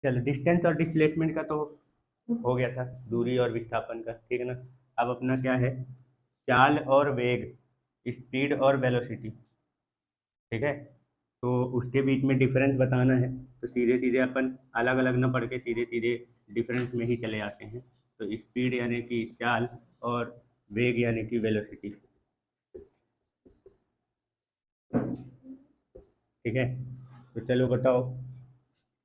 चलो डिस्टेंस और डिस्प्लेसमेंट का तो हो गया था, दूरी और विस्थापन का, ठीक है ना। अब अपना क्या है, चाल और वेग, स्पीड और वेलोसिटी, ठीक है। तो उसके बीच में डिफरेंस बताना है, तो सीधे सीधे अपन अलग अलग ना पढ़ के सीधे सीधे डिफरेंस में ही चले आते हैं। तो स्पीड यानी कि चाल, और वेग यानी कि वेलोसिटी, ठीक है। तो चलो बताओ,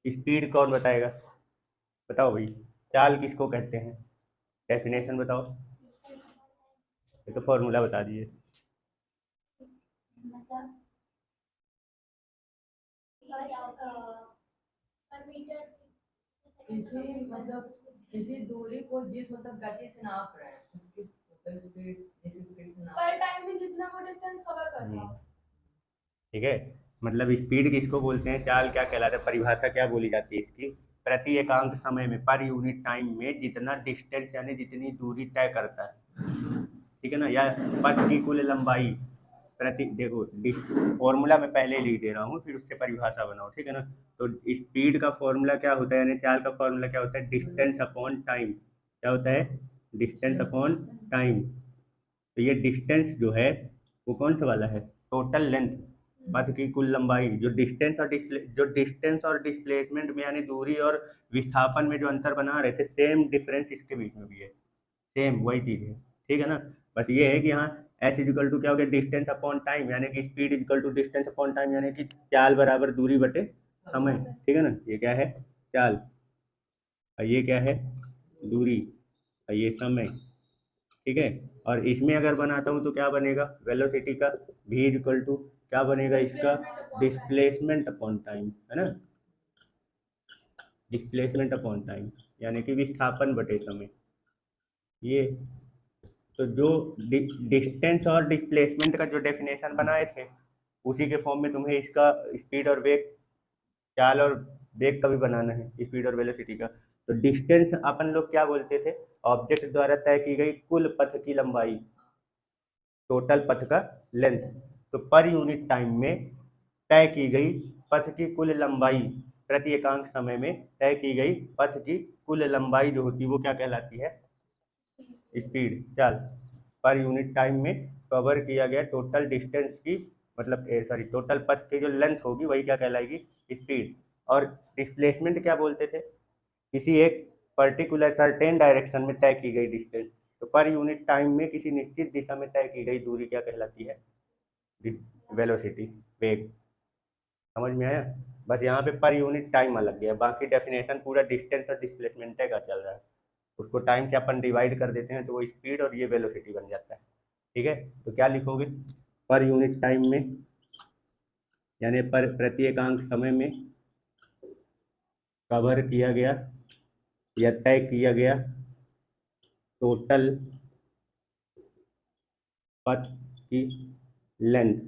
स्पीड कौन बताएगा, बताओ भाई। चाल किसको कहते हैं, डेफिनेशन बताओ। ये तो फॉर्मूला बता दिए। किसी मतलब किसी दूरी को जिस मतलब गति से नाप रहे हैं उसकी मतलब स्पीड, जिस स्पीड से नाप पर टाइम में जितना वो डिस्टेंस कवर कर रहा हो। ठीक है, मतलब स्पीड किसको बोलते हैं, चाल क्या कहलाता है, परिभाषा क्या बोली जाती है इसकी, प्रति एकांक समय में, पर यूनिट टाइम में जितना डिस्टेंस यानी जितनी दूरी तय करता है, ठीक है ना, या पथ की कुल लंबाई प्रति, देखो फॉर्मूला मैं पहले लिख दे रहा हूँ, फिर उससे परिभाषा बनाओ, ठीक है ना। तो स्पीड का फॉर्मूला क्या होता है, यानी चाल का फॉर्मूला क्या होता है, डिस्टेंस अपॉन टाइम। क्या होता है, डिस्टेंस अपॉन टाइम। तो ये डिस्टेंस जो है वो कौन सा वाला है, टोटल लेंथ, पथ की कुल लंबाई, जो डिस्टेंस और डिस्प्लेसमेंट में यानी दूरी और विस्थापन में जो अंतर बना रहे थे, सेम डिफरेंस इसके बीच में भी है, सेम वही चीज़ है, ठीक है ना। बस ये है कि यहाँ एस इजिकल टू क्या हो गया, डिस्टेंस अपॉन टाइम, यानी कि speed equal to distance upon time, यानी कि चाल बराबर दूरी बटे समय, ठीक है ना। ये क्या है, चाल, और ये क्या है, दूरी, और ये समय, ठीक है। और इसमें अगर बनाता हूँ तो क्या बनेगा, वेलोसिटी का भी इक्वल टू क्या बनेगा इसका, डिस्प्लेसमेंट अपॉन टाइम, है ना, डिस्प्लेसमेंट अपॉन टाइम, यानी कि विस्थापन बटे समय। ये तो जो डिस्टेंस और डिस्प्लेसमेंट का जो डेफिनेशन बनाए थे, उसी के फॉर्म में तुम्हें इसका स्पीड और वेग, चाल और वेग का भी बनाना है, स्पीड और वेलोसिटी का। तो डिस्टेंस अपन लोग क्या बोलते थे, ऑब्जेक्ट द्वारा तय की गई कुल पथ की लंबाई, टोटल पथ का लेंथ। तो पर यूनिट टाइम में तय की गई पथ की कुल लंबाई, प्रति एकांक समय में तय की गई पथ की कुल लंबाई जो होती है वो क्या कहलाती है, स्पीड, चाल। पर यूनिट टाइम में कवर किया गया टोटल डिस्टेंस की, मतलब सॉरी टोटल पथ की जो लेंथ होगी वही क्या कहलाएगी, स्पीड। और डिस्प्लेसमेंट क्या बोलते थे, किसी एक पर्टिकुलर सर्टेन डायरेक्शन में तय की गई डिस्टेंस। तो पर यूनिट टाइम में किसी निश्चित दिशा में तय की गई दूरी क्या कहलाती है, वेलोसिटी, वेग। समझ में आया। बस यहाँ पे पर यूनिट टाइम अलग गया, बाकी डेफिनेशन पूरा डिस्टेंस और डिस्प्लेसमेंट का चल रहा है। उसको टाइम से अपन डिवाइड कर देते हैं तो वो स्पीड और ये वेलोसिटी बन जाता है, ठीक है। तो क्या लिखोगे, पर यूनिट टाइम में यानी पर प्रति एकांक समय में कवर किया गया या तय किया गया टोटल पथ की लेंथ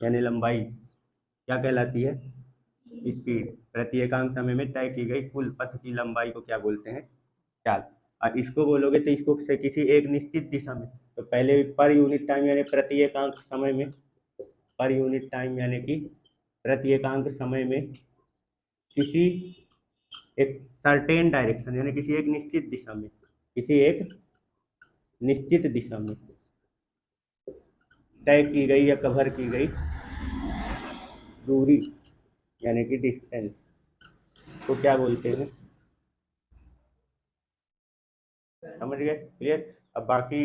यानी लंबाई क्या कहलाती है, स्पीड। प्रति एकांक समय में तय की गई कुल पथ की लंबाई को क्या बोलते हैं, चाल। और इसको बोलोगे तो इसको से किसी एक निश्चित दिशा में, तो पहले पर यूनिट टाइम यानी प्रति एकांक समय में, पर यूनिट टाइम यानी कि प्रति एकांक समय में किसी एक सर्टेन डायरेक्शन यानी किसी एक निश्चित दिशा में, किसी एक निश्चित दिशा में तय की गई या कवर की गई दूरी यानी कि डिस्टेंस को क्या बोलते हैं, समझ गए, क्लियर। अब बाकी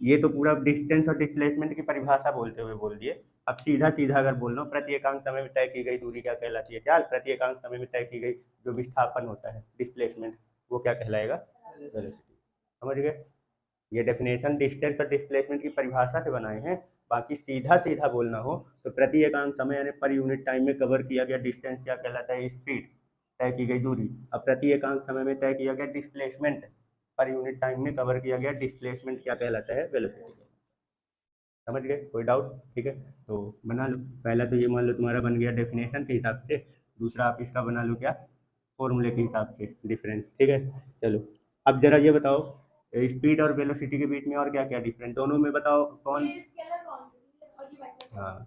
ये तो पूरा डिस्टेंस और डिस्प्लेसमेंट की परिभाषा बोलते हुए बोल दिए। अब सीधा सीधा अगर बोल रहा हूँ, प्रति एकांक समय में तय की गई दूरी क्या कहलाती है, चाल। प्रति एकांक समय में तय की गई जो विस्थापन होता है, डिस्प्लेसमेंट, वो क्या कहलाएगा, वेलोसिटी। समझ गए। ये डेफिनेशन डिस्टेंस और डिस्प्लेसमेंट की परिभाषा से बनाए हैं। बाकी सीधा सीधा बोलना हो तो प्रति एकांक समय यानी पर यूनिट टाइम में कवर किया गया डिस्टेंस क्या कहलाता है, स्पीड, तय की गई दूरी। अब प्रति एकांक समय में तय किया गया डिस्प्लेसमेंट, पर यूनिट टाइम में कवर किया गया डिस्प्लेसमेंट क्या कहलाता है, वेलोसिटी। समझ गए, कोई डाउट, ठीक है। तो बना लो, पहला तो ये मान लो तुम्हारा बन गया डेफिनेशन के हिसाब से, दूसरा आप इसका बना लो क्या, फॉर्मूले के हिसाब से डिफरेंस, ठीक है। चलो अब जरा ये बताओ, स्पीड और वेलोसिटी के बीच में और क्या क्या डिफरेंस, दोनों में बताओ कौन। हाँ,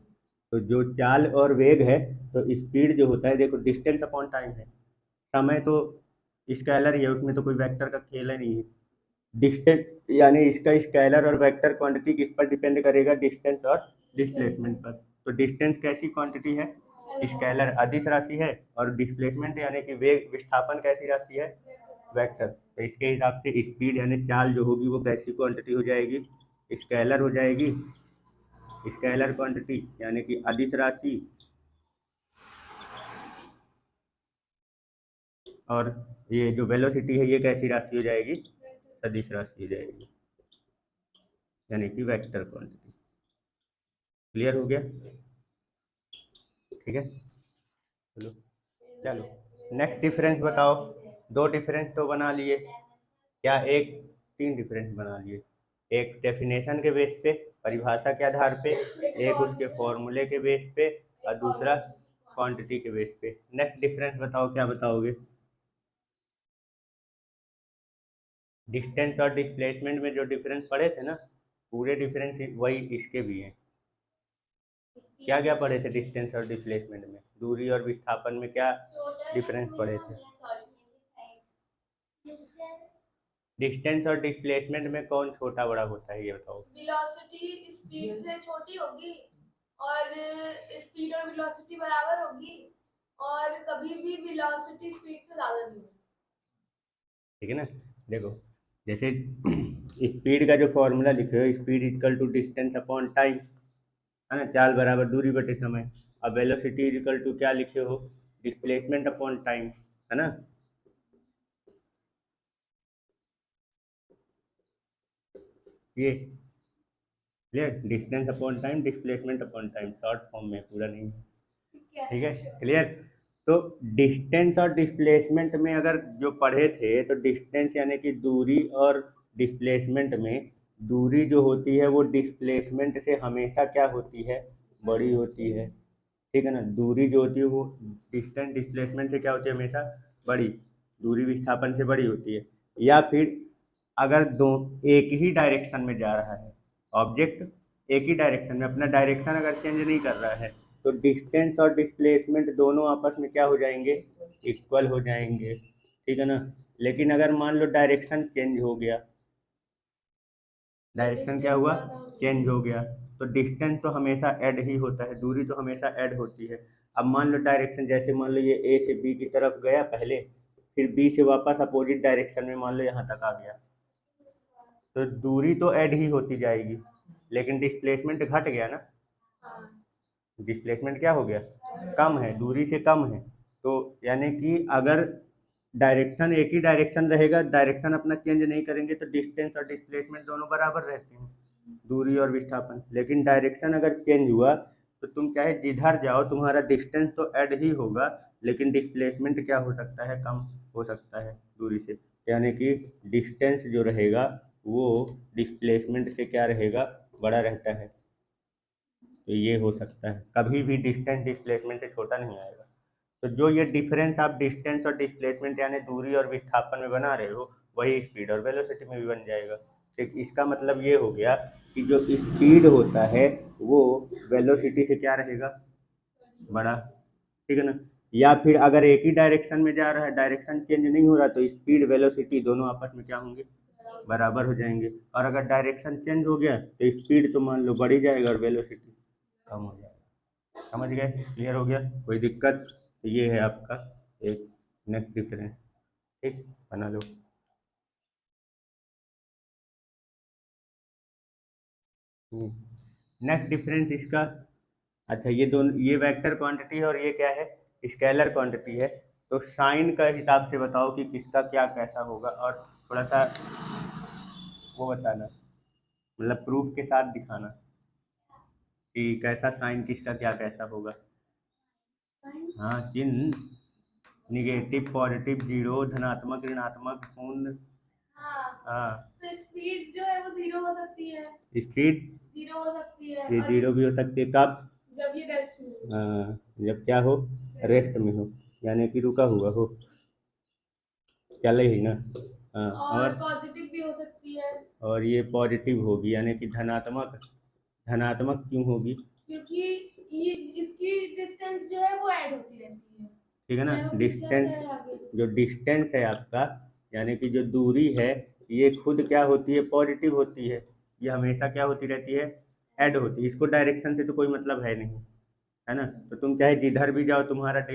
तो जो चाल और वेग है, तो स्पीड जो होता है देखो डिस्टेंस अपॉन टाइम है, समय तो स्केलर ही है, उसमें तो कोई वेक्टर का खेल ही नहीं है। डिस्टेंस यानी इसका स्केलर और वेक्टर क्वांटिटी किस पर डिपेंड करेगा, डिस्टेंस और डिस्प्लेसमेंट पर। तो डिस्टेंस कैसी क्वांटिटी है, स्केलर अदिश राशि है, और डिस्प्लेसमेंट यानी कि वेग विस्थापन कैसी राशि है, वेक्टर। तो इसके हिसाब से स्पीड यानी चाल जो होगी वो कैसी क्वांटिटी हो जाएगी, स्केलर हो जाएगी। स्केलर क्वांटिटी यानी कि अदिश राशि, और ये जो वेलोसिटी है ये कैसी राशि हो जाएगी, सदिश राशि हो जाएगी, यानी कि वेक्टर क्वांटिटी। क्लियर हो गया, ठीक है। चलो चलो नेक्स्ट डिफरेंस बताओ। दो डिफरेंस तो बना लिए, क्या एक, तीन डिफरेंस बना लिए। एक डेफिनेशन के बेस पे, परिभाषा के आधार पे, एक उसके फॉर्मूले के बेस पे, और दूसरा क्वांटिटी के बेस पे। नेक्स्ट डिफरेंस बताओ, क्या बताओगे। डिस्टेंस और डिस्प्लेसमेंट में जो डिफरेंस पढ़े थे ना, पूरे डिफरेंस वही इसके भी हैं। क्या क्या पढ़े थे डिस्टेंस और डिस्प्लेसमेंट में, दूरी और विस्थापन में क्या डिफरेंस पढ़े थे। डिस्टेंस और डिस्प्लेसमेंट में कौन छोटा बड़ा होता है, ये बताओ। वेलोसिटी स्पीड से छोटी होगी, और स्पीड और वेलोसिटी बराबर होगी, और कभी भी वेलोसिटी स्पीड से ज्यादा नहीं होगी। ठीक है ना, देखो जैसे स्पीड का जो फॉर्मूला लिखे हो, speed equal to distance upon time, है ना, चाल बराबर दूरी बटे समय। अब वेलोसिटी इक्वल टू क्या लिखे हो, डिस्प्लेसमेंट अपॉन टाइम, है ना। ये clear, distance upon time, displacement upon time, short form में, पूरा नहीं। ठीक है, क्लियर। तो डिस्टेंस और डिस्प्लेसमेंट में अगर जो पढ़े थे, तो डिस्टेंस यानी कि दूरी, और डिस्प्लेसमेंट में दूरी जो होती है वो डिस्प्लेसमेंट से हमेशा क्या होती है, बड़ी होती है। ठीक है ना, दूरी जो होती है वो डिस्टेंस डिस्प्लेसमेंट से क्या होती है, हमेशा बड़ी। दूरी विस्थापन से बड़ी होती है। या फिर अगर दो एक ही डायरेक्शन में जा रहा है ऑब्जेक्ट, एक ही डायरेक्शन में, अपना डायरेक्शन अगर चेंज नहीं कर रहा है, तो डिस्टेंस और डिस्प्लेसमेंट दोनों आपस में क्या हो जाएंगे, इक्वल हो जाएंगे। ठीक है ना। लेकिन अगर मान लो डायरेक्शन चेंज हो गया, डायरेक्शन क्या हुआ, चेंज हो गया, तो डिस्टेंस तो हमेशा ऐड ही होता है, दूरी तो हमेशा ऐड होती है। अब मान लो डायरेक्शन, जैसे मान लो ये ए से बी की तरफ गया पहले, फिर बी से वापस अपोजिट डायरेक्शन में मान लो यहाँ तक आ गया, तो दूरी तो ऐड ही होती जाएगी, लेकिन डिस्प्लेसमेंट घट गया ना। डिस्प्लेसमेंट क्या हो गया, कम है, दूरी से कम है। तो यानी कि अगर डायरेक्शन एक ही डायरेक्शन रहेगा, डायरेक्शन अपना चेंज नहीं करेंगे, तो डिस्टेंस और डिस्प्लेसमेंट दोनों बराबर रहते हैं, दूरी और विस्थापन। लेकिन डायरेक्शन अगर चेंज हुआ, तो तुम चाहे जिधर जाओ तुम्हारा डिस्टेंस तो ऐड ही होगा, लेकिन डिस्प्लेसमेंट क्या हो सकता है, कम हो सकता है दूरी से। यानी कि डिस्टेंस जो रहेगा वो डिस्प्लेसमेंट से क्या रहेगा, बड़ा रहता है। तो ये हो सकता है, कभी भी डिस्टेंस डिस्प्लेसमेंट से छोटा नहीं आएगा। तो जो ये डिफरेंस आप डिस्टेंस और डिस्प्लेसमेंट यानी दूरी और विस्थापन में बना रहे हो, वही स्पीड और वेलोसिटी में भी बन जाएगा। ठीक, इसका मतलब ये हो गया कि जो स्पीड होता है वो वेलोसिटी से क्या रहेगा, बड़ा। ठीक है ना। या फिर अगर एक ही डायरेक्शन में जा रहा है, डायरेक्शन चेंज नहीं हो रहा, तो स्पीड वेलोसिटी दोनों आपस में क्या होंगे, बराबर हो जाएंगे। और अगर डायरेक्शन चेंज हो गया तो स्पीड तो मान लो बढ़ ही जाएगा और वेलोसिटी कम हो जाएगा। समझ गए, क्लियर हो गया, कोई दिक्कत। तो ये है आपका एक नेक्स्ट डिफरेंस। ठीक, बना लो। नेक्स्ट डिफरेंस इसका, अच्छा ये दोनों, ये वेक्टर क्वांटिटी है और ये क्या है, स्केलर क्वांटिटी है। तो साइन का हिसाब से बताओ कि किसका क्या कैसा होगा, और थोड़ा सा वो बताना, मतलब प्रूफ के साथ दिखाना कि कैसा साइन किसका क्या कैसा होगा। हाँ, चिन्ह, निगेटिव पॉजिटिव, जीरो, धनात्मक ऋणात्मक, शून्य। हाँ, तो स्पीड जो है वो जीरो हो सकती है, स्पीड जीरो हो सकती है, ये जीरो भी हो सकती है, कब, जब ये रेस्ट में हो। हाँ, जब क्या हो, रेस्ट में हो, यानी कि रुका हुआ हो, चले ही ना। हाँ, और पॉजिटिव भी हो सकती है, और ये पॉजिटिव होगी, यानी कि धनात्मक। धनात्मक क्यों होगी, क्योंकि ये इसकी डिस्टेंस जो है वो ऐड होती रहती है। ठीक है ना। चाहे वो पीछे आ, डिस्टेंस, चाहे आगे। जो डिस्टेंस है आपका, यानी कि जो दूरी है, ये खुद क्या होती है, पॉजिटिव होती है। ये हमेशा क्या होती रहती है, ऐड होती है। इसको डायरेक्शन से तो कोई मतलब है नहीं, है ना। तो तुम चाहे जिधर भी जाओ, तुम्हारा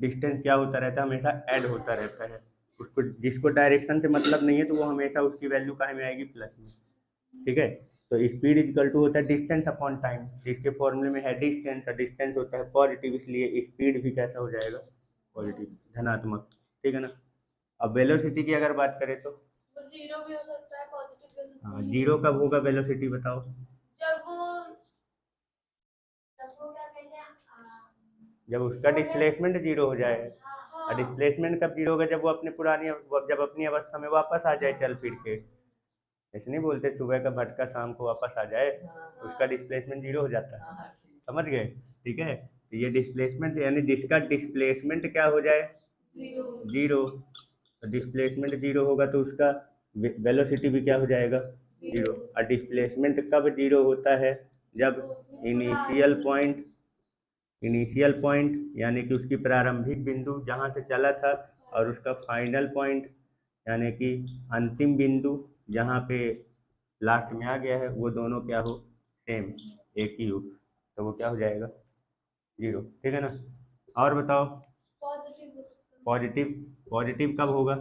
डिस्टेंस क्या होता रहता है, हमेशा ऐड होता रहता है। उसको, जिसको डायरेक्शन से मतलब नहीं है, तो वो हमेशा उसकी वैल्यू कहाँ में आएगी, प्लस में। ठीक है। तो स्पीड इक्वल टू होता है डिस्टेंस अपॉन टाइम, जिसके फॉर्मूले में है डिस्टेंस, और डिस्टेंस होता है पॉजिटिव, इसलिए स्पीड भी कैसा हो जाएगा, पॉजिटिव, धनात्मक। ठीक है ना। अब वेलोसिटी की अगर बात करें तो, वो जीरो भी हो सकता है, पॉजिटिव भी हो सकता हाँ, है। जीरो कब होगा वेलोसिटी, बताओ। जब वो क्या कहते हैं, जब उसका डिस्प्लेसमेंट जीरो हो जाए। और हाँ डिस्प्लेसमेंट कब जीरो होगा, जब वो जब अपनी अवस्था में वापस आ जाए, चल फिर के। ऐसे नहीं बोलते सुबह का भटका शाम को वापस आ जाए, तो उसका डिस्प्लेसमेंट जीरो हो जाता है। समझ गए। ठीक है। तो ये डिस्प्लेसमेंट, यानी जिसका डिस्प्लेसमेंट क्या हो जाए, जीरो। जीरो। तो डिस्प्लेसमेंट जीरो होगा तो उसका वेलोसिटी भी क्या हो जाएगा, जीरो। और डिस्प्लेसमेंट कब जीरो होता है, जब इनिशियल पॉइंट, यानी कि उसकी प्रारंभिक बिंदु जहाँ से चला था, और उसका फाइनल पॉइंट, यानी कि अंतिम बिंदु जहाँ पे लास्ट में आ गया है, वो दोनों क्या हो, सेम, एक ही हो, तो वो क्या हो जाएगा, जीरो। ठीक है ना। और बताओ। पॉजिटिव हो सकता है, पॉजिटिव, पॉजिटिव कब होगा,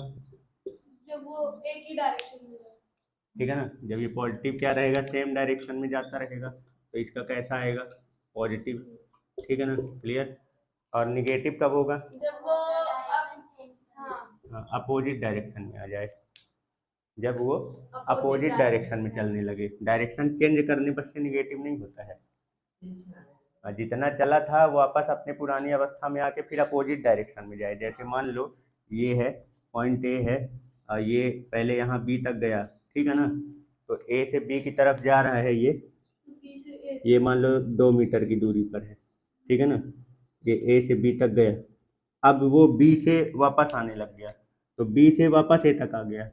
जब वो एक ही डायरेक्शन में जाए। ठीक है ना। जब ये पॉजिटिव क्या रहेगा, सेम डायरेक्शन में जाता रहेगा, तो इसका कैसा आएगा, पॉजिटिव। ठीक है ना, क्लियर। और निगेटिव कब होगा, जब वो हाँ अपोजिट डायरेक्शन में आ जाए, जब वो Opposite अपोजिट direction डायरेक्शन में चलने लगे। डायरेक्शन चेंज करने पर से निगेटिव नहीं होता है। और जितना चला था वो वापस अपने पुरानी अवस्था में आके फिर अपोजिट डायरेक्शन में जाए। जैसे मान लो ये है, पॉइंट ए है, और ये पहले यहाँ बी तक गया, ठीक है ना। तो ए से बी की तरफ जा रहा है ये मान लो 2 मीटर की दूरी पर है, ठीक है ना। ये ए से बी तक गया, अब वो बी से वापस आने लग गया, तो बी से वापस ए तक आ गया।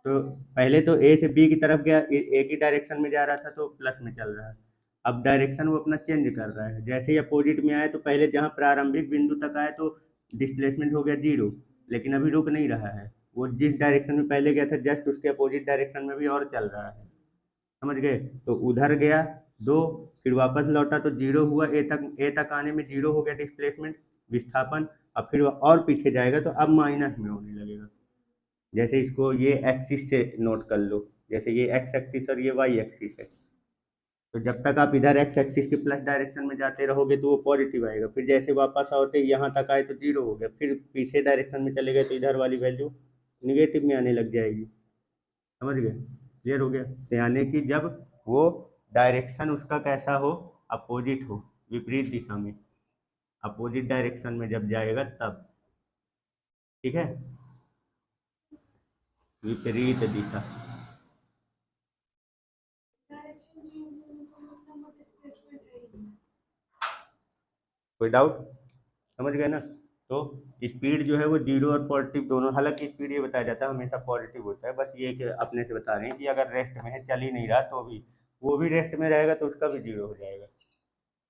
तो पहले तो ए से बी की तरफ गया, एक ही डायरेक्शन में जा रहा था, तो प्लस में चल रहा है। अब डायरेक्शन वो अपना चेंज कर रहा है, जैसे ही अपोजिट में आए, तो पहले जहाँ प्रारंभिक बिंदु तक आए तो डिस्प्लेसमेंट हो गया जीरो, लेकिन अभी रुक नहीं रहा है, वो जिस डायरेक्शन में पहले गया था जस्ट उसके अपोजिट डायरेक्शन में भी और चल रहा है। समझ गए। तो उधर गया दो, फिर वापस लौटा तो जीरो हुआ, ए तक आने में जीरो हो गया डिस्प्लेसमेंट, विस्थापन। अब फिर और पीछे जाएगा तो अब माइनस में होने लगेगा। जैसे इसको ये एक्सिस से नोट कर लो, जैसे ये एक्स एक्सिस और ये वाई एक्सिस है, तो जब तक आप इधर एक्स एक्सिस के प्लस डायरेक्शन में जाते रहोगे तो वो पॉजिटिव आएगा, फिर जैसे वापस आओगे यहाँ तक आए तो जीरो हो गया, फिर पीछे डायरेक्शन में चले गए तो इधर वाली वैल्यू निगेटिव में आने लग जाएगी। समझ गए, क्लियर हो गया। तो यानी कि जब वो डायरेक्शन उसका कैसा हो, अपोजिट हो, विपरीत दिशा में, अपोजिट डायरेक्शन में जब जाएगा तब। ठीक है, विपरीत दिशा। डायरेक्शन चेंज होने का मतलब वो डिस्प्लेसमेंट है ही नहीं। कोई डाउट, समझ गए ना। तो स्पीड जो है वो जीरो और पॉजिटिव दोनों, हालांकि स्पीड ये बताया जाता है हमेशा पॉजिटिव होता है, बस ये कि अपने से बता रहे हैं कि अगर रेस्ट में है, चल ही नहीं रहा, तो भी वो भी रेस्ट में रहेगा तो उसका भी जीरो हो जाएगा।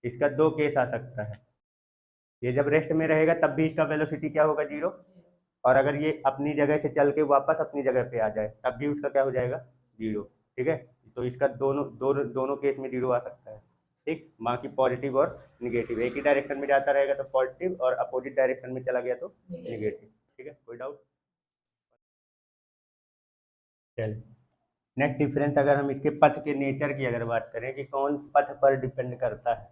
इसका दो केस आ सकता है, ये जब रेस्ट में रहेगा तब भी इसका वेलोसिटी क्या होगा, जीरो। और अगर ये अपनी जगह से चल के वापस अपनी जगह पे आ जाए तब भी उसका क्या हो जाएगा, जीरो। ठीक है। तो इसका दोनों दोनों दोनों केस में जीरो आ सकता है। ठीक, बाकी पॉजिटिव और निगेटिव, एक ही डायरेक्शन में जाता रहेगा तो पॉजिटिव, और अपोजिट डायरेक्शन में चला गया तो निगेटिव। ठीक है, कोई डाउट। चल, नेक्स्ट डिफरेंस, अगर हम इसके पथ के नेचर की अगर बात करें कि कौन पथ पर डिपेंड करता है,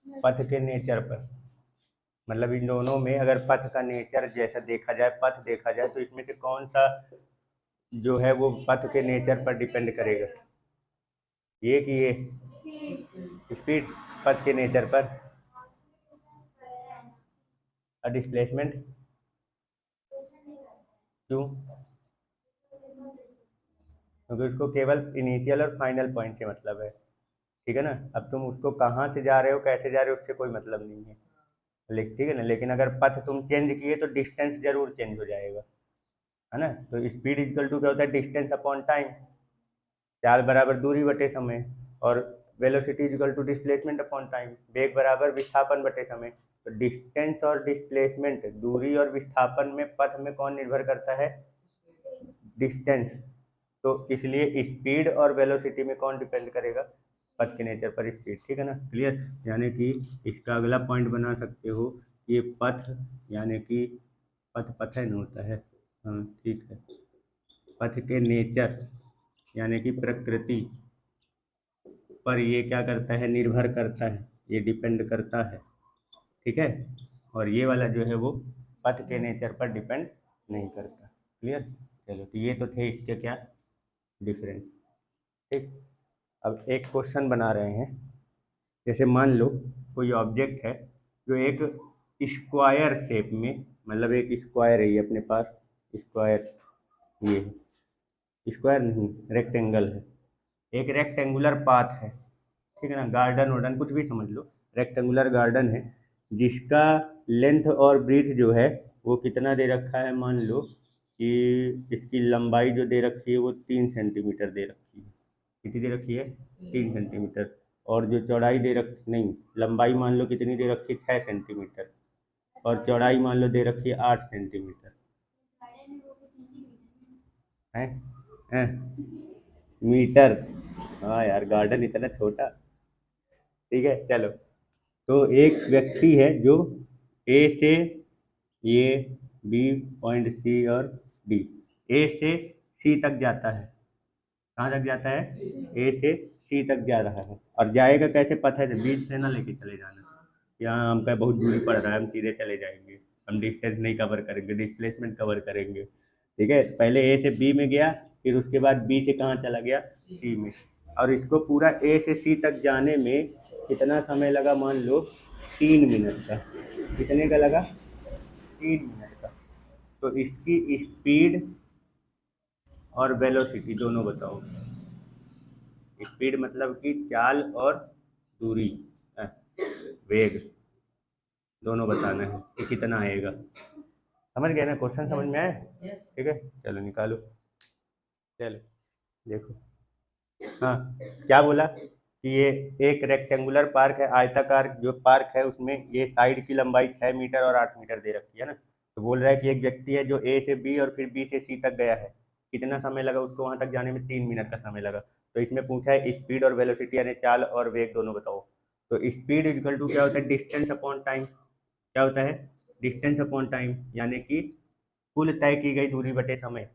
पथ के नेचर पर, मतलब इन दोनों में अगर पथ का नेचर जैसा देखा जाए, पथ देखा जाए, तो इसमें से कौन सा जो है वो पथ के नेचर पर डिपेंड करेगा, ये कि ये स्पीड पथ के नेचर पर, और डिस्प्लेसमेंट क्यों, क्योंकि उसको केवल इनिशियल और फाइनल पॉइंट से मतलब है। ठीक है ना। अब तुम उसको कहाँ से जा रहे हो, कैसे जा रहे हो, उससे कोई मतलब नहीं है, लेकिन ठीक है ना। लेकिन अगर पथ तुम चेंज किए तो डिस्टेंस जरूर चेंज हो जाएगा, है ना। तो स्पीड इक्वल टू क्या होता है, डिस्टेंस अपॉन टाइम, चाल बराबर दूरी बटे समय। और velocity equal to displacement upon time, वेग बराबर विस्थापन बटे समय। तो डिस्टेंस और डिस्प्लेसमेंट, दूरी और विस्थापन में पथ में कौन निर्भर करता है? डिस्टेंस। तो इसलिए स्पीड और वेलोसिटी में कौन डिपेंड करेगा? पथ के नेचर पर स्पीड। ठीक है ना, क्लियर। यानी कि इसका अगला पॉइंट बना सकते हो, ये पथ यानी कि पथ है न होता है, हाँ ठीक है, पथ के नेचर यानी कि प्रकृति पर ये क्या करता है? निर्भर करता है, ये डिपेंड करता है। ठीक है, और ये वाला जो है वो पथ के नेचर पर डिपेंड नहीं करता। क्लियर। चलो, तो ये तो थे इसके क्या डिफरेंस। ठीक, अब एक क्वेश्चन बना रहे हैं। जैसे मान लो कोई ऑब्जेक्ट है जो एक स्क्वायर शेप में, मतलब एक स्क्वायर है ये अपने पास, स्क्वायर, ये स्क्वायर नहीं रेक्टेंगल है, एक रेक्टेंगुलर पाथ है, ठीक है ना, गार्डन वार्डन कुछ भी समझ लो, रेक्टेंगुलर गार्डन है जिसका लेंथ और ब्रीथ जो है वो कितना दे रखा है? मान लो कि इसकी लंबाई जो दे रखी है वो 3 सेंटीमीटर दे रखी है। कितनी दे रखी है? 3 सेंटीमीटर। और जो चौड़ाई दे रख नहीं, लंबाई मान लो कितनी दे रखी है? 6 सेंटीमीटर। और चौड़ाई मान लो दे रखी है 8 सेंटीमीटर। है हैं? मीटर। हाँ यार, गार्डन इतना छोटा। ठीक है, चलो। तो एक व्यक्ति है जो ए से, ये बी पॉइंट सी और डी, ए से सी तक जाता है। कहाँ तक जाता है? ए से सी तक जा रहा है। और जाएगा कैसे? पता है, बीच से ना लेके चले जाना, यहाँ हमका बहुत दूरी पड़ रहा है, हम सीधे चले जाएंगे, हम डिस्टेंस नहीं कवर करेंगे, डिस्प्लेसमेंट कवर करेंगे। ठीक है, तो पहले ए से बी में गया, फिर उसके बाद बी से कहाँ चला गया? सी में। और इसको पूरा ए से सी तक जाने में कितना समय लगा? मान लो 3 मिनट का। कितने का लगा? 3 मिनट का। तो इसकी स्पीड और वेलोसिटी दोनों बताओ। स्पीड मतलब कि चाल, और दूरी, वेग, दोनों बताना है कि कितना आएगा। समझ गए ना? क्वेश्चन समझ में आया? ठीक है, चलो निकालो। चलो देखो, हाँ क्या बोला कि ये एक रेक्टेंगुलर पार्क है, आयताकार जो पार्क है उसमें ये साइड की लंबाई 6 मीटर और 8 मीटर दे रखी है ना। तो बोल रहा है कि एक व्यक्ति है जो ए से बी और फिर बी से सी तक गया है, कितना समय लगा उसको वहां तक जाने में? 3 मिनट का समय लगा। तो इसमें पूछा है स्पीड और वेलोसिटी यानी चाल और वेग दोनों बताओ। तो स्पीड इक्वल टू क्या होता है? Distance upon time. क्या होता है? डिस्टेंस अपॉन टाइम, यानी कि कुल तय की गई दूरी बटे समय।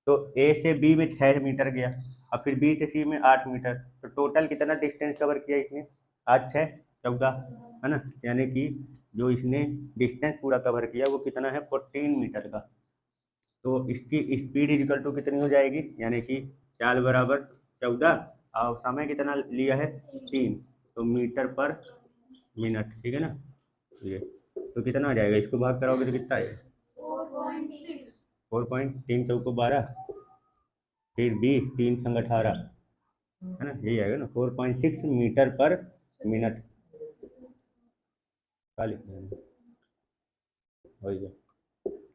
तो ए से बी में 6 मीटर गया, और फिर बी से सी में 8 मीटर, तो टोटल कितना डिस्टेंस कवर किया इसने? 8 6 14, है ना। यानी कि जो इसने डिस्टेंस पूरा कवर किया वो कितना है? 14 मीटर का। तो इसकी स्पीड इक्वल टू कितनी हो जाएगी? यानी कि चाल बराबर 14 और समय कितना लिया है? 3, तो मीटर पर मिनट। ठीक है ना, ये तो कितना आ जाएगा? इसको भाग कराओगे तो कितना आएगा? 4.6। 4.3 चौको 12, फिर 20 3 संग 18, है ना, यही आएगा ना, 4.6 मीटर पर मिनट। क्या लिखना है? हो गया।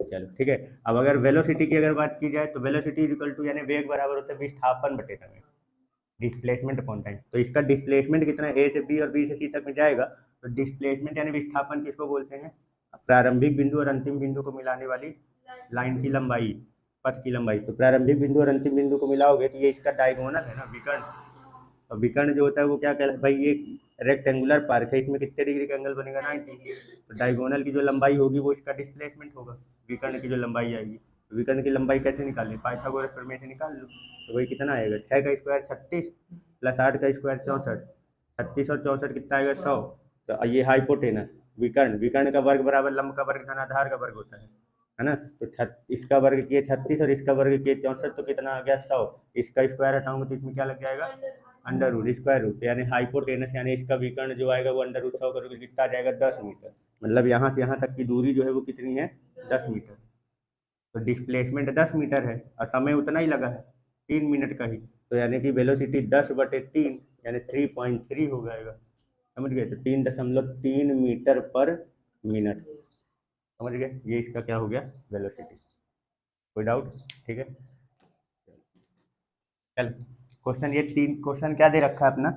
चलो ठीक है। अब अगर वेलोसिटी की अगर बात की जाए तो वेलोसिटी इक्वल टू यानी वेग बराबर होता है विस्थापन बटे समय, डिस्प्लेसमेंट अपॉन टाइम। तो इसका डिस्प्लेसमेंट कितना है? ए से बी और बी से सी तक में जाएगा, तो डिस्प्लेसमेंट यानी विस्थापन किसको बोलते हैं? प्रारंभिक बिंदु और अंतिम बिंदु को मिलाने वाली लाइन की लंबाई, पथ की लंबाई। तो प्रारंभिक बिंदु और अंतिम बिंदु को मिलाओगे तो ये इसका डायगोनल है ना, विकर्ण। और विकर्ण जो होता है वो क्या कहलाता है भाई? ये रेक्टेंगुलर पार्क है, इसमें कितने डिग्री का एंगल बनेगा? 90। तो डायगोनल की जो लंबाई होगी वो इसका डिस्प्लेसमेंट होगा, विकर्ण की जो लंबाई आएगी। तो विकर्ण की लंबाई कैसे निकालें? पाइथागोरस प्रमेय से निकाल लो। तो वही कितना आएगा? 6 का स्क्वायर 36 प्लस 8 का स्क्वायर 64, 36 और 64 कितना आएगा? 100। तो ये हाइपोटेनस विकर्ण, विकर्ण का वर्ग बराबर लंब का वर्ग धन आधार का वर्ग होता है ना। तो इसका वर्ग किए 36 और इसका वर्ग किए 64, तो कितना आ गया? 100। इसका स्क्वायर हटाऊंगा तो इसमें क्या लग जाएगा? अंडर रूट स्क्वायर रूट, यानी हाइपोटेनस यानी इसका विकर्ण जो आएगा वो अंडर रूट 100 करोगे कितना आ जाएगा? 10 मीटर। मतलब यहाँ से यहाँ तक की दूरी जो है वो कितनी है? 10 मीटर। तो डिस्प्लेसमेंट 10 मीटर है और समय उतना ही लगा है, 3 मिनट का ही। तो यानी कि वेलोसिटी 10/3 यानी 3.3 हो जाएगा। समझ गए? तो 3.3 मीटर पर मिनट। समझ गए? ये इसका क्या हो गया? वेलोसिटी। कोई डाउट? ठीक है, चल क्वेश्चन, ये 3 क्वेश्चन क्या दे रखा है अपना?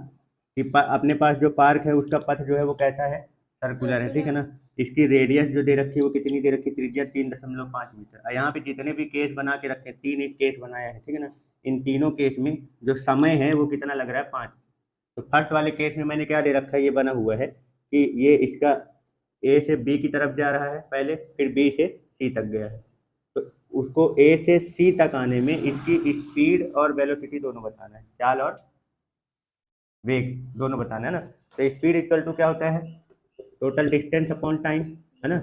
कि अपने पास जो पार्क है उसका पथ जो है वो कैसा है, सर्कुलर है, ठीक है ना। इसकी रेडियस जो दे रखी है वो कितनी दे रखी है, त्रिज्या 3.5 मीटर। और यहाँ पे जितने भी केस बना के रखे, 3 एक केस बनाया है, ठीक है ना। इन तीनों केस में जो समय है वो कितना लग रहा है, 5। तो फर्स्ट वाले केस में मैंने क्या दे रखा है, ये बना हुआ है कि ये इसका ए से बी की तरफ जा रहा है पहले, फिर बी से सी तक गया है। तो उसको ए से सी तक आने में इसकी स्पीड और वेलोसिटी दोनों बताना है, चाल और वेग दोनों बताना है ना। तो स्पीड इक्वल टू क्या होता है, टोटल डिस्टेंस अपॉन टाइम, है ना,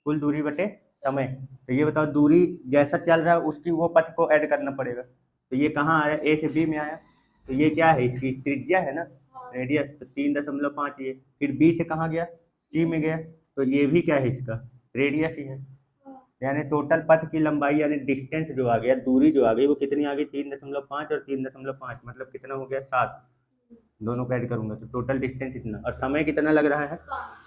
कुल दूरी बटे समय। तो ये बताओ दूरी जैसा चल रहा है उसकी वो पथ को ऐड करना पड़ेगा। तो ये कहाँ आया, ए से बी में आया, तो ये क्या है, इसकी त्रिज्या है ना, रेडियस, तो 3.5 ये। फिर बी से कहाँ गया, सी में गया, तो ये भी क्या है, इसका रेडियस ही है। यानी टोटल पथ की लंबाई यानी डिस्टेंस जो आ गया, दूरी जो आ गई वो कितनी आ गई, 3.5 और 3.5, मतलब कितना हो गया, 7। दोनों को ऐड करूंगा तो टोटल डिस्टेंस इतना, और समय कितना लग रहा है,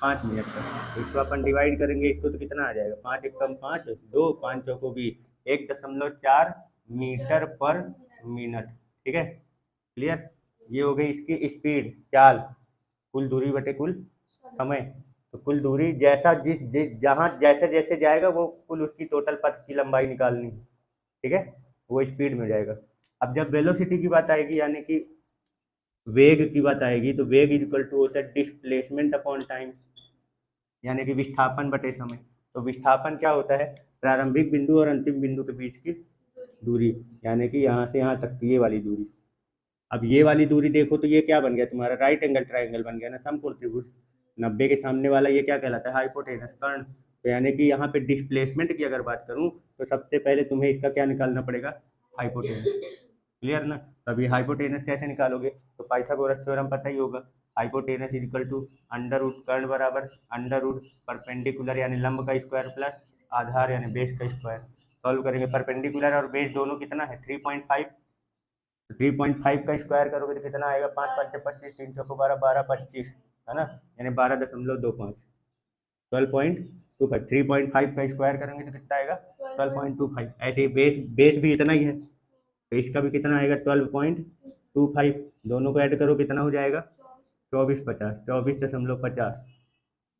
5 मिनट का। तो इसको अपन डिवाइड करेंगे, इसको तो कितना आ जाएगा, 5 एकम 5, 2, 5 चौको 20, 1.4 मीटर पर मिनट, ठीक है, क्लियर। ये हो गई इसकी स्पीड, चाल, कुल दूरी बटे कुल समय। तो कुल दूरी जैसा जिस जहाँ जैसे जैसे जाएगा वो कुल उसकी टोटल पथ की लंबाई निकालनी है, ठीक है, वो स्पीड में जाएगा। अब जब वेलोसिटी की बात आएगी यानी कि वेग की बात आएगी, तो वेग इक्वल टू होता है डिस्प्लेसमेंट अपॉन टाइम, यानी कि विस्थापन बटे समय। तो विस्थापन क्या होता है, प्रारंभिक बिंदु और अंतिम बिंदु के बीच की दूरी, यानी कि यहाँ से यहाँ तक की ये वाली दूरी। अब ये वाली दूरी देखो तो ये क्या बन गया तुम्हारा, राइट एंगल ट्राइंगल बन गया ना, समकोण त्रिभुज। 90 के सामने वाला ये क्या कहलाता है, हाइपोटेनस कर्ण। तो यानी कि यहाँ पे डिस्प्लेसमेंट की अगर बात करूँ तो सबसे पहले तुम्हें इसका क्या निकालना पड़ेगा, हाइपोटेनस, क्लियर ना। तभी हाइपोटेनस कैसे निकालोगे, तो पाइथागोरस थ्योरम पता ही होगा, hypotenuse equal to under root कर्ण बराबर अंडर रूट परपेंडिकुलर यानी लंब का स्क्वायर प्लस आधार यानी बेस का स्क्वायर। सॉल्व करेंगे, परपेंडिकुलर और बेस दोनों कितना है, 3.5। 3.5 का स्क्वायर करोगे तो कितना आएगा, 5 5 से 25, 3 चौको 12, 12 25, है ना, यानी 12.25, 12.25। 3.5 का स्क्वायर करेंगे तो कितना आएगा, 12.25। ऐसे ही बेस भी इतना ही है, तो इसका भी कितना आएगा, 12.25। दोनों को ऐड करो कितना हो जाएगा, 2450, 24.50,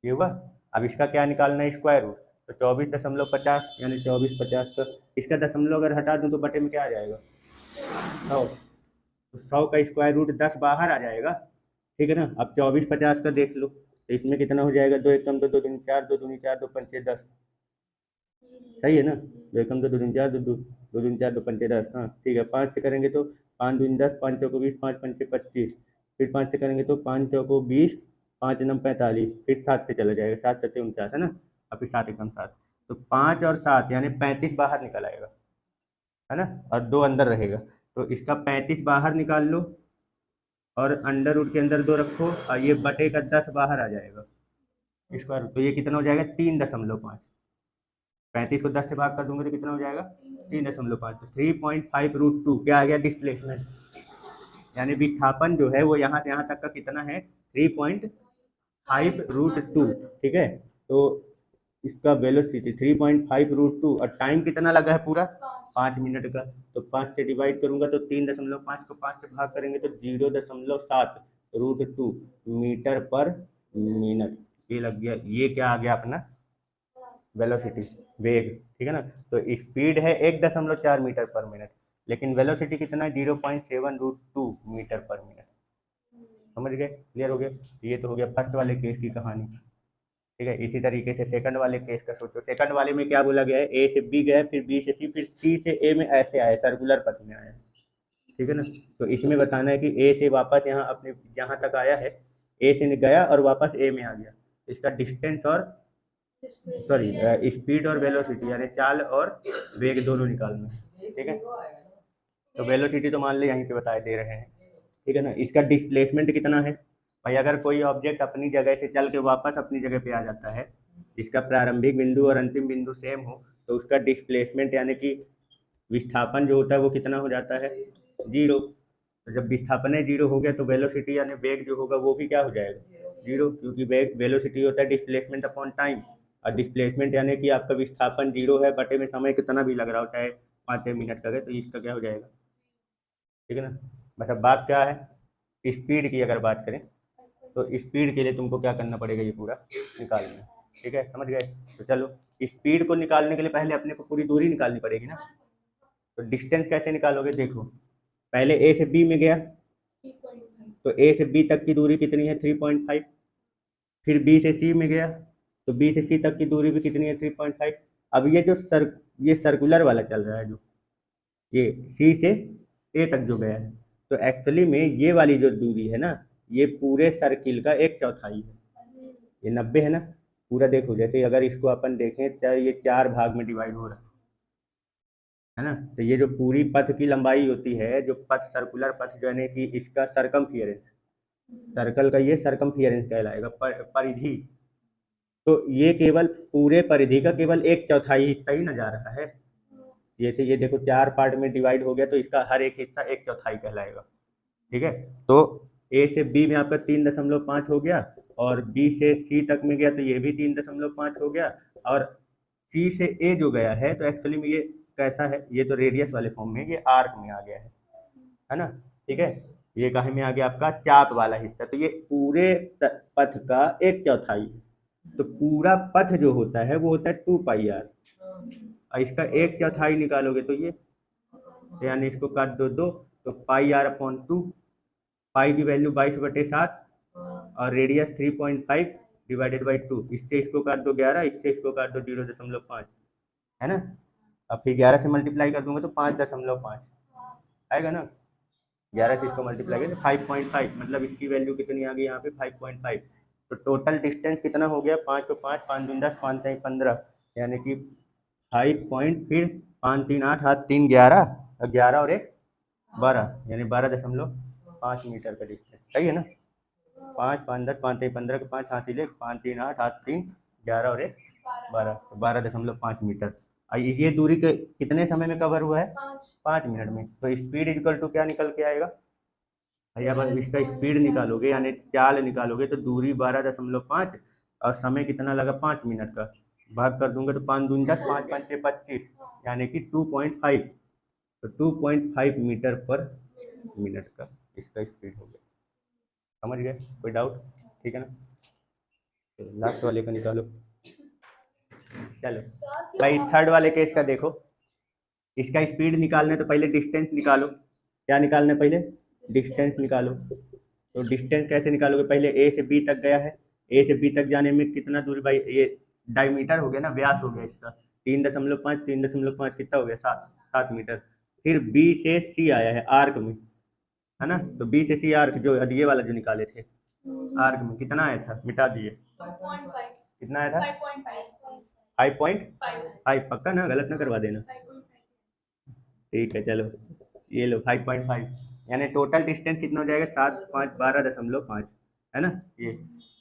ये हुआ। अब इसका क्या निकालना है, स्क्वायर रूट। तो 24.50 यानी 2450 का इसका दशमलव अगर हटा दूँ तो बटे में क्या आ जाएगा, 100। तो 100 का स्क्वायर रूट 10 बाहर आ जाएगा, ठीक है ना। अब 2450 का देख लो, तो इसमें कितना हो जाएगा, 2 एकम 2, 2 दूनी 4, 2 दूनी 4, 2 पंचे 10, सही है ना। 2 एकम 2, 2 दूनी 4, 2 दूनी 4, 2 पंचे 10, हाँ ठीक है। 5 से करेंगे तो 5 दूनी 10, 5 चौको 20, 5 पंचे 25, फिर 5 से करेंगे तो 5 चौको 20, 5 नम 45, फिर 7 से चला जाएगा, 7 7 49, है ना। अब फिर 7 एकम 7, तो 5 और 7 यानी 35 बाहर निकल आएगा, है ना, और 2 अंदर रहेगा। तो इसका 35 बाहर निकाल लो और अंडर रूट के अंदर 2 रखो, और ये बटे का 10 बाहर आ जाएगा स्क्वायर रूट। तो ये कितना हो जाएगा, 3.5। 35 को 10 से भाग कर दूंगे तो कितना हो जाएगा, 3.5। तो 3.5√2 क्या आ गया, डिस्प्लेसमेंट, यानी विस्थापन जो है वो यहाँ से यहाँ तक का कितना है, 3.5√2, ठीक है। तो इसका वेलोसिटी 3.5√2, और टाइम कितना लगा है पूरा, 5 मिनट का। तो 5 से डिवाइड करूंगा तो 3.5 को 5 से भाग करेंगे तो 0.7√2 मीटर पर मिनट, ये लग गया। ये क्या आ गया अपना वेलोसिटी, वेग, ठीक है ना। तो स्पीड है 1.4 मीटर पर मिनट, लेकिन वेलोसिटी कितना है, 0.7√2 मीटर पर मिनट। समझ गए, क्लियर हो गया। ये तो हो गया फर्स्ट वाले केस की कहानी, ठीक है। इसी तरीके से सेकंड वाले केस का सोचो। सेकंड वाले में क्या बोला गया है, ए से बी गया, फिर बी से सी, फिर सी से ए में ऐसे आया, सर्कुलर पथ में आया, ठीक है ना। तो इसमें बताना है कि ए से वापस यहाँ अपने यहाँ तक आया है, ए से गया और वापस ए में आ गया, इसका डिस्टेंस और सॉरी स्पीड और वेलोसिटी यानी चाल और वेग दोनों निकालना है, ठीक है। तो वेलोसिटी तो मान लो यहीं पे बताए दे रहे हैं, ठीक है ना। इसका डिस्प्लेसमेंट कितना है भाई, अगर कोई ऑब्जेक्ट अपनी जगह से चल के वापस अपनी जगह पे आ जाता है, जिसका प्रारंभिक बिंदु और अंतिम बिंदु सेम हो, तो उसका डिस्प्लेसमेंट यानी कि विस्थापन जो होता है वो कितना हो जाता है, 0। तो जब विस्थापन 0 हो गया तो वेलोसिटी यानी वेग जो होगा वो भी क्या हो जाएगा, 0, क्योंकि वेग वेलोसिटी होता है डिस्प्लेसमेंट अपॉन टाइम, और डिस्प्लेसमेंट यानी कि आपका विस्थापन 0 है, बटे में समय कितना भी लग रहा हो, चाहे 5 मिनट का है, तो इसका क्या हो जाएगा, ठीक है ना। बस अब बात क्या है, स्पीड की अगर बात करें तो स्पीड के लिए तुमको क्या करना पड़ेगा, ये पूरा निकालना है। ठीक है, समझ गए। तो चलो, स्पीड को निकालने के लिए पहले अपने को पूरी दूरी निकालनी पड़ेगी ना। तो डिस्टेंस कैसे निकालोगे, देखो पहले ए से बी में गया, 3.5 तो ए से बी तक की दूरी कितनी है 3.5। फिर बी से सी में गया, तो बी से सी तक की दूरी भी कितनी है 3.5। अब ये जो ये सर्कुलर वाला चल रहा है, जो ये सी से ए तक जो गया है, तो एक्चुअली में ये वाली जो दूरी है ना, ये पूरे सर्किल का 1/4 है। ये 90 है ना पूरा। देखो जैसे अगर इसको अपन देखें, चाहे ये 4 भाग में डिवाइड हो रहा है ना, तो ये जो पूरी पथ की लंबाई होती है, जो पथ सर्कुलर पथ जो है कि इसका सरकमफियरेंस, सर्कल का ये सरकमफियरेंस कहलाएगा, परिधि। तो ये केवल पूरे परिधि का केवल 1/4 हिस्सा ही ना जा रहा है। जैसे ये देखो 4 पार्ट में डिवाइड हो गया, तो इसका हर एक हिस्सा 1/4 कहलाएगा। ठीक है, तो ए से बी में आपका 3.5 हो गया, और बी से सी तक में गया तो ये भी 3.5 हो गया, और सी से ए जो गया है, तो एक्चुअली में ये कैसा है, ये तो रेडियस वाले फॉर्म में, ये आर्क में आ गया है ना। ठीक है, ये कहीं में आ गया आपका चाप वाला हिस्सा, तो ये पूरे पथ का 1/4 है। तो पूरा पथ जो होता है वो होता है 2πr, और इसका 1/4 निकालोगे तो ये, यानी इसको काट दो दो, तो πr/2, पाई की वैल्यू 22/7, और रेडियस 3.5 डिवाइडेड बाई 2। इससे इसको काट दो 11, इससे इसको काट दो 0.5, है ना। अब फिर 11 से मल्टीप्लाई कर दूंगा तो 5.5 आएगा ना। 11 से इसको मल्टीप्लाई करें तो 5.5, मतलब इसकी वैल्यू कितनी आ गई यहाँ पे 5.5। तो टोटल डिस्टेंस कितना हो गया, 5 पे 5, 5 दूनी 10, 5 3 15, यानी कि 5 फिर 5 3 8 7 3 11, और 11 और 1 12, यानी 12.5 मीटर का डिस्टेंस। सही है ना। 5 5 10, 5 3 15 के 5 हासिल है, 5 3 8 7 3 11 और 1 12, तो 12.5 मीटर। ये दूरी के कितने समय में कवर हुआ है, 5 मिनट में। तो स्पीड इक्वल टू क्या निकल के आएगा भैया, बस इसका स्पीड निकालोगे यानी चाल निकालोगे, तो दूरी 12.5 और समय कितना लगा 5 मिनट का, भाग कर दूंगा तो 5 दूनी 10, 5 5 6 25, यानी कि 2.5। तो 2.5 मीटर पर मिनट का इसका स्पीड हो गया। समझ गए, कोई डाउट? ठीक है ना। तो लास्ट वाले का निकालो। चलो भाई थर्ड वाले केस का देखो, इसका स्पीड निकालना है तो पहले डिस्टेंस निकालो। क्या निकालना है, पहले डिस्टेंस निकालो। तो डिस्टेंस कैसे निकालोगे, पहले ए से बी तक गया है, ए से बी तक जाने में कितना दूरी भाई, ये डायमीटर हो गया ना, व्यास हो गया इसका 3.5, 3.5 कितना हो गया 7 मीटर। फिर बी से सी आया है आर्क में, है ना। तो बी से सी आर्क जो ये वाला जो निकाले थे आर्क में कितना आया था, मिटा दिए, 2.5 कितना आया था 5.5 5.5, पक्का ना, गलत ना करवा देना। ठीक है चलो, ये लो 5.5, यानी टोटल डिस्टेंस कितना हो जाएगा 7 5 12.5, है ना। ये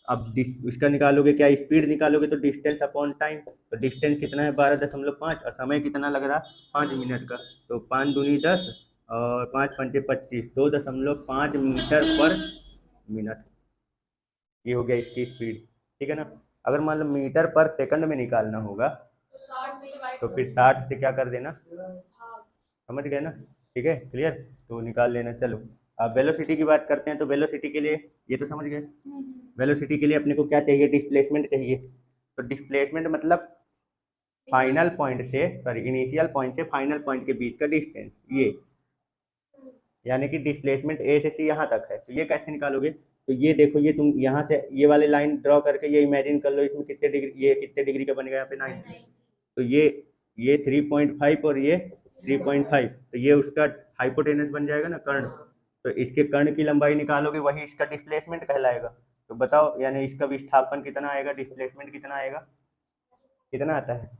अब इसका निकालोगे, क्या स्पीड निकालोगे तो डिस्टेंस अपॉन टाइम। तो डिस्टेंस कितना है 12.5, और समय कितना लग रहा 5 मिनट का, तो 5 दूनी 10 और 5 पंचे 25, 2.5 मीटर पर मिनट। ये हो गया इसकी स्पीड। ठीक है ना। अगर मान लो मीटर पर सेकंड में निकालना होगा तो फिर 60 से क्या कर देना, समझ गए ना। ठीक है, क्लियर। तो निकाल लेना। चलो अब वेलोसिटी की बात करते हैं। तो वेलोसिटी के लिए ये तो समझ गए, वेलोसिटी के लिए अपने को क्या चाहिए, डिस्प्लेसमेंट चाहिए। तो डिस्प्लेसमेंट मतलब फाइनल पॉइंट से, सॉरी इनिशियल पॉइंट से फाइनल पॉइंट के बीच का डिस्टेंस, ये यानी कि डिस्प्लेसमेंट ए से सी यहाँ तक है। तो ये कैसे निकालोगे, तो ये देखो, ये तुम यहाँ से ये वाले लाइन ड्रॉ करके ये इमेजिन कर लो, इसमें कितने डिग्री, ये कितने डिग्री का बनेगा यहाँ पे 9। तो ये 3.5 और ये 3.5, तो ये उसका हाइपोटेनस बन जाएगा ना, कर्ण। तो इसके कर्ण की लंबाई निकालोगे, वही इसका डिस्प्लेसमेंट कहलाएगा। तो बताओ, यानी इसका विस्थापन कितना आएगा, डिस्प्लेसमेंट कितना आएगा, कितना आता है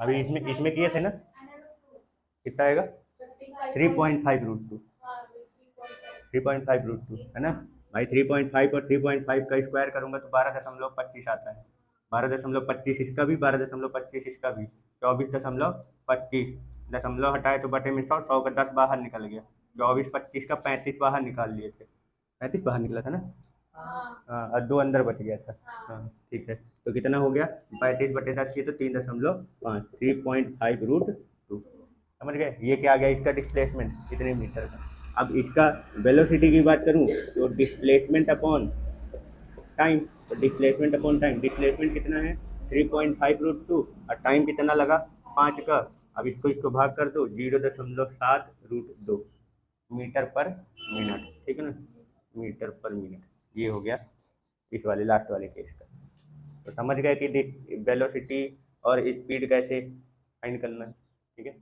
अभी इसमें किए थे ना, कितना आएगा 3.5√2, 3.5√2, है ना भाई। 3.5 और 3.5 का स्क्वायर करूंगा तो 12.25 आता है। 12.25 इसका भी, 12.25 इसका भी, 24.25, दशमलव हटाए तो बटे में 100, 100 का 10 बाहर निकल गया, 24 25 का 35 बाहर निकाल लिए थे, 35 बाहर निकला था ना। हाँ, और 2 अंदर बच गया था। हाँ ठीक है, तो कितना हो गया 35/10 की, तो 3.5, 3.5√2। समझ गए, ये क्या आ गया इसका डिस्प्लेसमेंट कितने मीटर का। अब इसका वेलोसिटी की बात करूँ तो डिस्प्लेसमेंट अपॉन टाइम, तो डिस्प्लेसमेंट अपॉन टाइम, डिस्प्लेसमेंट कितना है 3.5√2 और टाइम कितना लगा 5 का। अब इसको भाग कर दो 0.7√2 मीटर पर मिनट, ठीक है ना, मीटर पर मिनट। ये हो गया इस वाले लास्ट वाले केस का। तो समझ गए कि वेलोसिटी और स्पीड कैसे फाइंड करना है, ठीक है।